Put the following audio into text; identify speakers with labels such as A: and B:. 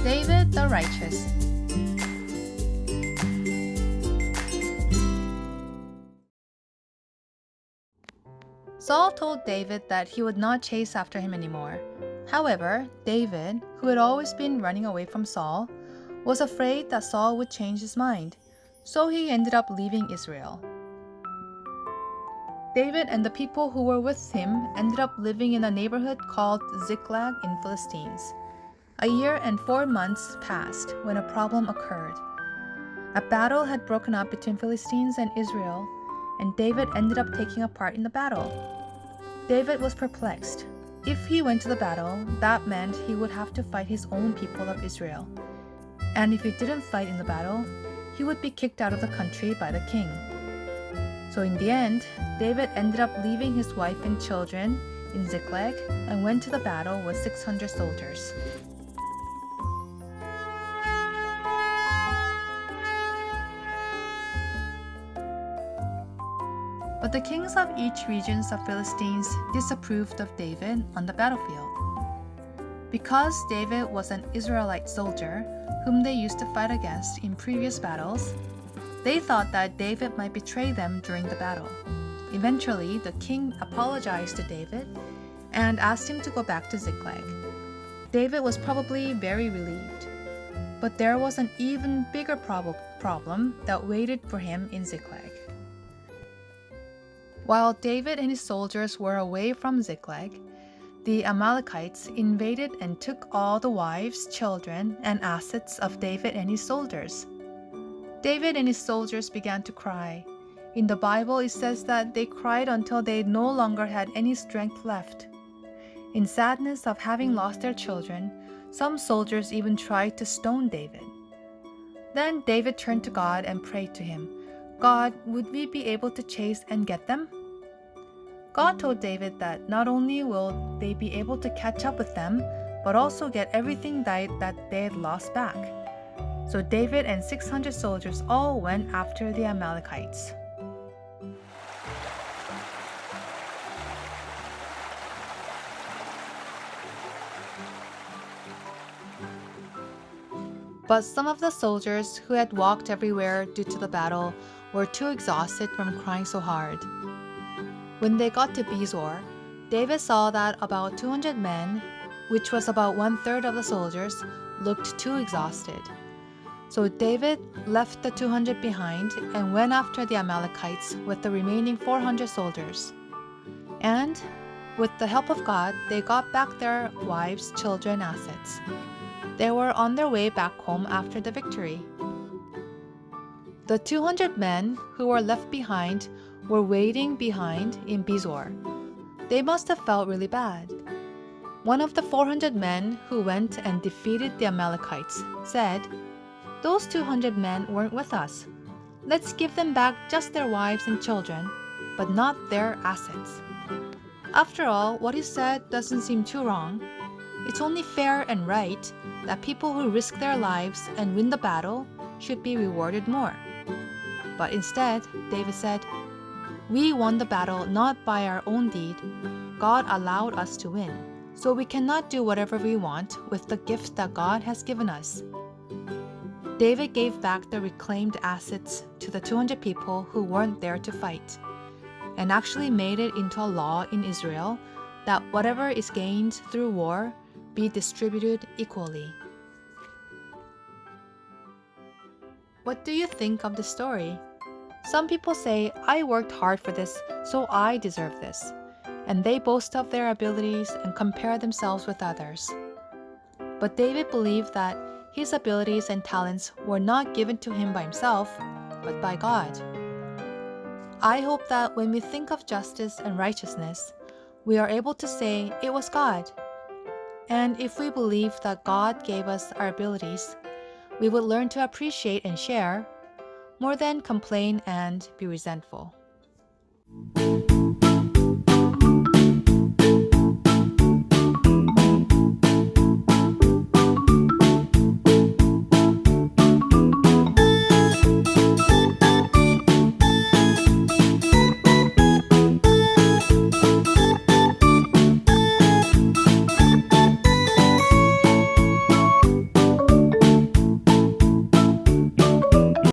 A: David the Righteous. Saul told David that he would not chase after him anymore. However, David, who had always been running away from Saul, was afraid that Saul would change his mind, so he ended up leaving Israel. David and the people who were with him ended up living in a neighborhood called Ziklag in Philistines. A year and 4 months passed when a problem occurred. A battle had broken up between Philistines and Israel, and David ended up taking a part in the battle. David was perplexed. If he went to the battle, that meant he would have to fight his own people of Israel. And if he didn't fight in the battle, he would be kicked out of the country by the king. So in the end, David ended up leaving his wife and children in Ziklag and went to the battle with 600 soldiers. But the kings of each region of Philistines disapproved of David on the battlefield. Because David was an Israelite soldier whom they used to fight against in previous battles, they thought that David might betray them during the battle. Eventually, the king apologized to David and asked him to go back to Ziklag. David was probably very relieved. But there was an even bigger problem that waited for him in Ziklag. While David and his soldiers were away from Ziklag, the Amalekites invaded and took all the wives, children, and assets of David and his soldiers. David and his soldiers began to cry. In the Bible, it says that they cried until they no longer had any strength left. In sadness of having lost their children, some soldiers even tried to stone David. Then David turned to God and prayed to him, "God, would we be able to chase and get them?" God told David that not only will they be able to catch up with them, but also get everything that they had lost back. So David and 600 soldiers all went after the Amalekites. But some of the soldiers who had walked everywhere due to the battle were too exhausted from crying so hard. When they got to Bezor, David saw that about 200 men, which was about 1/3 of the soldiers, looked too exhausted. So David left the 200 behind and went after the Amalekites with the remaining 400 soldiers. And with the help of God, they got back their wives, children, assets. They were on their way back home after the victory. The 200 men who were left behind were waiting behind in Bezor. They must have felt really bad. One of the 400 men who went and defeated the Amalekites said, "Those 200 men weren't with us. Let's give them back just their wives and children, but not their assets." After all, what he said doesn't seem too wrong. It's only fair and right that people who risk their lives and win the battle should be rewarded more. But instead, David said, "We won the battle not by our own deed. God allowed us to win, so we cannot do whatever we want with the gifts that God has given us." David gave back the reclaimed assets to the 200 people who weren't there to fight, and actually made it into a law in Israel that whatever is gained through war be distributed equally. What do you think of the story? Some people say, "I worked hard for this, so I deserve this." And they boast of their abilities and compare themselves with others. But David believed that his abilities and talents were not given to him by himself, but by God. I hope that when we think of justice and righteousness, we are able to say it was God. And if we believe that God gave us our abilities, we would learn to appreciate and share more than complain and be resentful.